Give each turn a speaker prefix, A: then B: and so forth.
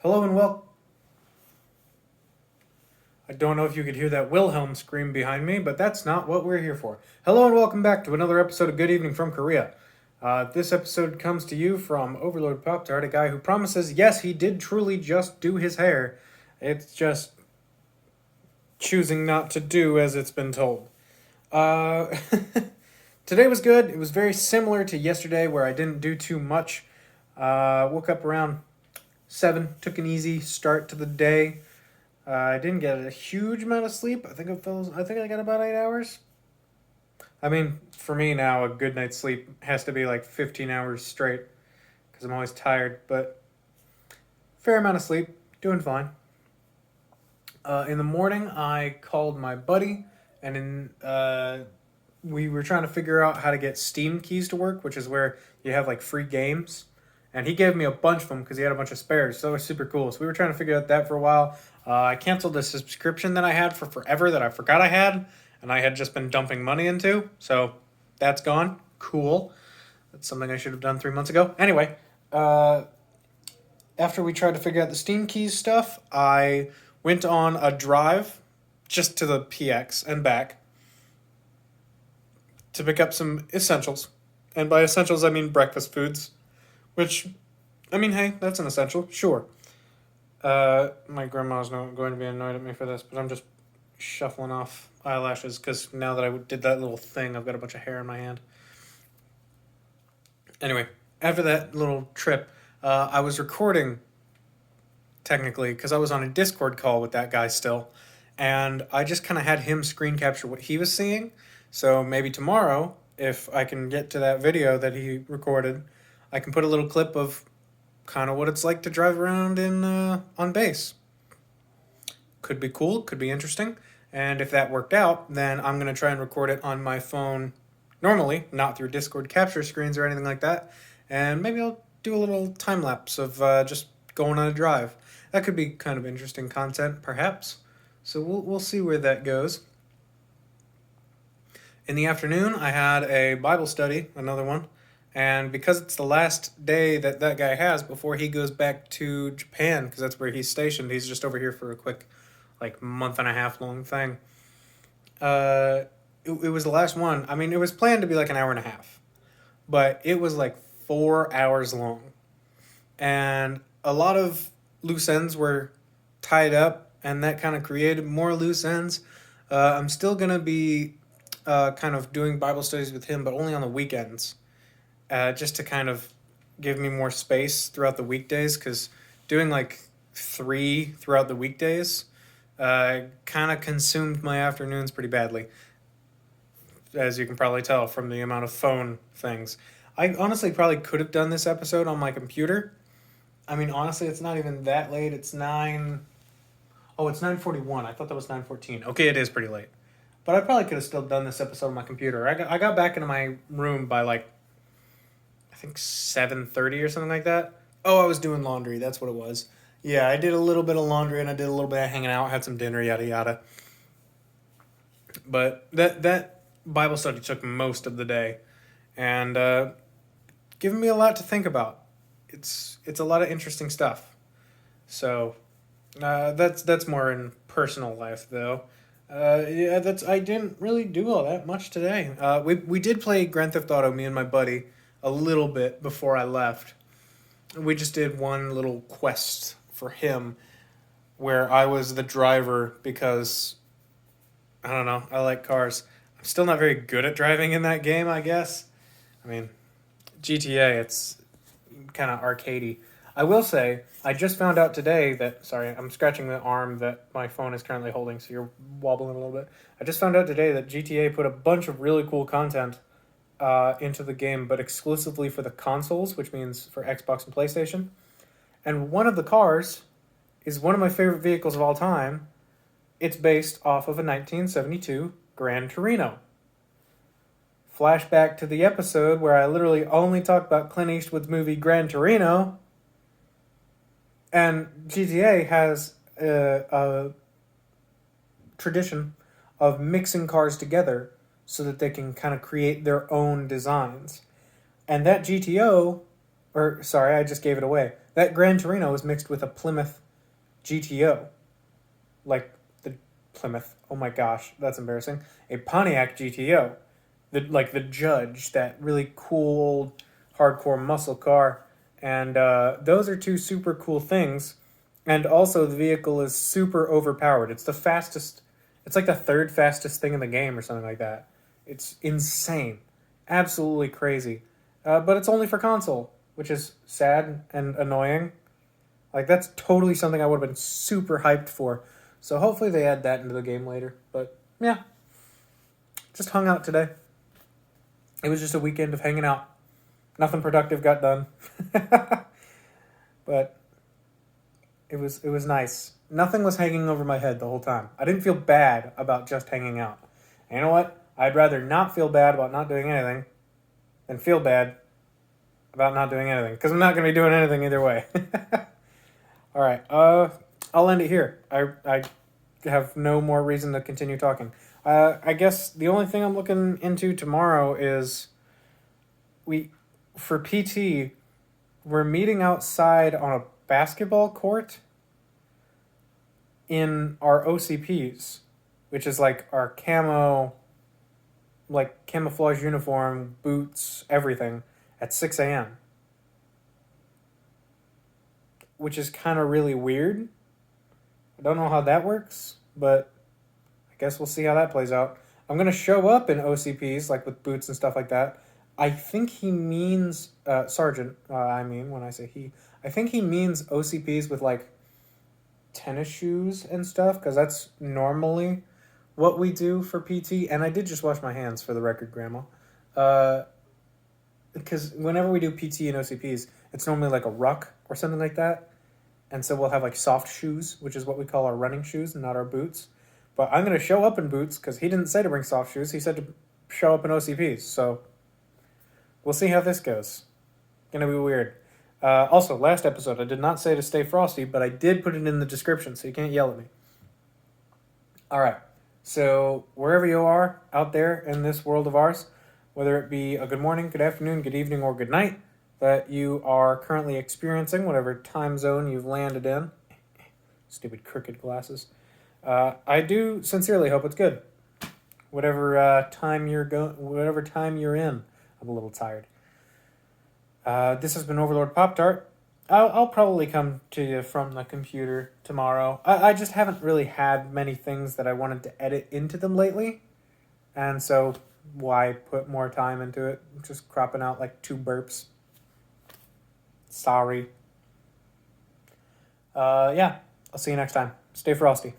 A: Hello and I don't know if you could hear that Wilhelm scream behind me, but that's not what we're here for. Hello and welcome back to another episode of Good Evening from Korea. This episode comes to you from Overlord Pop-Tart, a guy who promises, yes, he did truly just do his hair. It's just choosing not to do as it's been told. Today was good. It was very similar to yesterday where I didn't do too much. Woke up around 7, took an easy start to the day. I didn't get a huge amount of sleep. I think I got about 8 hours. I mean, for me now, a good night's sleep has to be like 15 hours straight because I'm always tired, but fair amount of sleep, doing fine. In the morning, I called my buddy, and we were trying to figure out how to get Steam keys to work, which is where you have like free games. And he gave me a bunch of them because he had a bunch of spares, so it was super cool. So we were trying to figure out that for a while. I canceled a subscription that I had for forever that I forgot I had, and I had just been dumping money into. So that's gone. Cool. That's something I should have done 3 months ago. Anyway, after we tried to figure out the Steam keys stuff, I went on a drive just to the PX and back to pick up some essentials. And by essentials, I mean breakfast foods. Which, I mean, hey, that's an essential, sure. My grandma's not going to be annoyed at me for this, but I'm just shuffling off eyelashes because now that I did that little thing, I've got a bunch of hair in my hand. Anyway, after that little trip, I was recording, technically, because I was on a Discord call with that guy still, and I just kind of had him screen capture what he was seeing, so maybe tomorrow, if I can get to that video that he recorded, I can put a little clip of kind of what it's like to drive around in on base. Could be cool, could be interesting. And if that worked out, then I'm going to try and record it on my phone normally, not through Discord capture screens or anything like that. And maybe I'll do a little time lapse of just going on a drive. That could be kind of interesting content, perhaps. So we'll see where that goes. In the afternoon, I had a Bible study, another one. And because it's the last day that guy has before he goes back to Japan, because that's where he's stationed, he's just over here for a quick, like, month and a half long thing. It was the last one. I mean, it was planned to be like an hour and a half, but it was like 4 hours long. And a lot of loose ends were tied up, and that kind of created more loose ends. I'm still going to be kind of doing Bible studies with him, but only on the weekends. Just to kind of give me more space throughout the weekdays, because doing like 3 throughout the weekdays kind of consumed my afternoons pretty badly, as you can probably tell from the amount of phone things. I honestly probably could have done this episode on my computer. I mean, honestly, it's not even that late. It's 9... Oh, it's 9:41. I thought that was 9:14. Okay, it is pretty late. But I probably could have still done this episode on my computer. I got back into my room by like I think 7:30 or something like that. Oh, I was doing laundry. That's what it was. Yeah, I did a little bit of laundry and I did a little bit of hanging out, had some dinner, yada yada. But that Bible study took most of the day, and given me a lot to think about. It's a lot of interesting stuff. So that's more in personal life though. Yeah, I didn't really do all that much today. We did play Grand Theft Auto, me and my buddy, a little bit before I left. We just did one little quest for him where I was the driver because, I don't know, I like cars. I'm still not very good at driving in that game, I guess. I mean, GTA, it's kind of arcadey. I will say, I just found out today that, sorry, I'm scratching the arm that my phone is currently holding, so you're wobbling a little bit. I just found out today that GTA put a bunch of really cool content into the game, but exclusively for the consoles, which means for Xbox and PlayStation. And one of the cars is one of my favorite vehicles of all time. It's based off of a 1972 Gran Torino. Flashback to the episode where I literally only talked about Clint Eastwood's movie Gran Torino. And GTA has a tradition of mixing cars together so that they can kind of create their own designs. And that GTO, or sorry, I just gave it away. That Gran Torino was mixed with a Plymouth GTO. Like the Plymouth, oh my gosh, that's embarrassing. A Pontiac GTO. The Judge, that really cool old hardcore muscle car. And those are two super cool things. And also the vehicle is super overpowered. It's the fastest, it's like the third fastest thing in the game or something like that. It's insane. Absolutely crazy. But it's only for console, which is sad and annoying. Like, that's totally something I would have been super hyped for. So hopefully they add that into the game later. But yeah, just hung out today. It was just a weekend of hanging out. Nothing productive got done. But it was nice. Nothing was hanging over my head the whole time. I didn't feel bad about just hanging out. And you know what? I'd rather not feel bad about not doing anything than feel bad about not doing anything. Because I'm not going to be doing anything either way. All right. I'll end it here. I have no more reason to continue talking. I guess the only thing I'm looking into tomorrow is for PT, we're meeting outside on a basketball court in our OCPs, which is like our camouflage uniform, boots, everything, at 6 a.m. Which is kind of really weird. I don't know how that works, but I guess we'll see how that plays out. I'm going to show up in OCPs, like with boots and stuff like that. I think he means, Sergeant, when I say he, I think he means OCPs with like tennis shoes and stuff, because that's normally what we do for PT. And I did just wash my hands, for the record, Grandma. Because whenever we do PT and OCPs, it's normally like a ruck or something like that. And so we'll have like soft shoes, which is what we call our running shoes and not our boots. But I'm going to show up in boots because he didn't say to bring soft shoes. He said to show up in OCPs. So we'll see how this goes. Gonna be weird. Also, last episode, I did not say to stay frosty, but I did put it in the description, so you can't yell at me. All right. So wherever you are out there in this world of ours, whether it be a good morning, good afternoon, good evening, or good night that you are currently experiencing, whatever time zone you've landed in. Stupid crooked glasses. I do sincerely hope it's good. Whatever time you're in. I'm a little tired. This has been Overlord Pop-Tart. I'll probably come to you from the computer tomorrow. I just haven't really had many things that I wanted to edit into them lately. And so why put more time into it? Just cropping out like 2 burps. Sorry. Yeah, I'll see you next time. Stay frosty.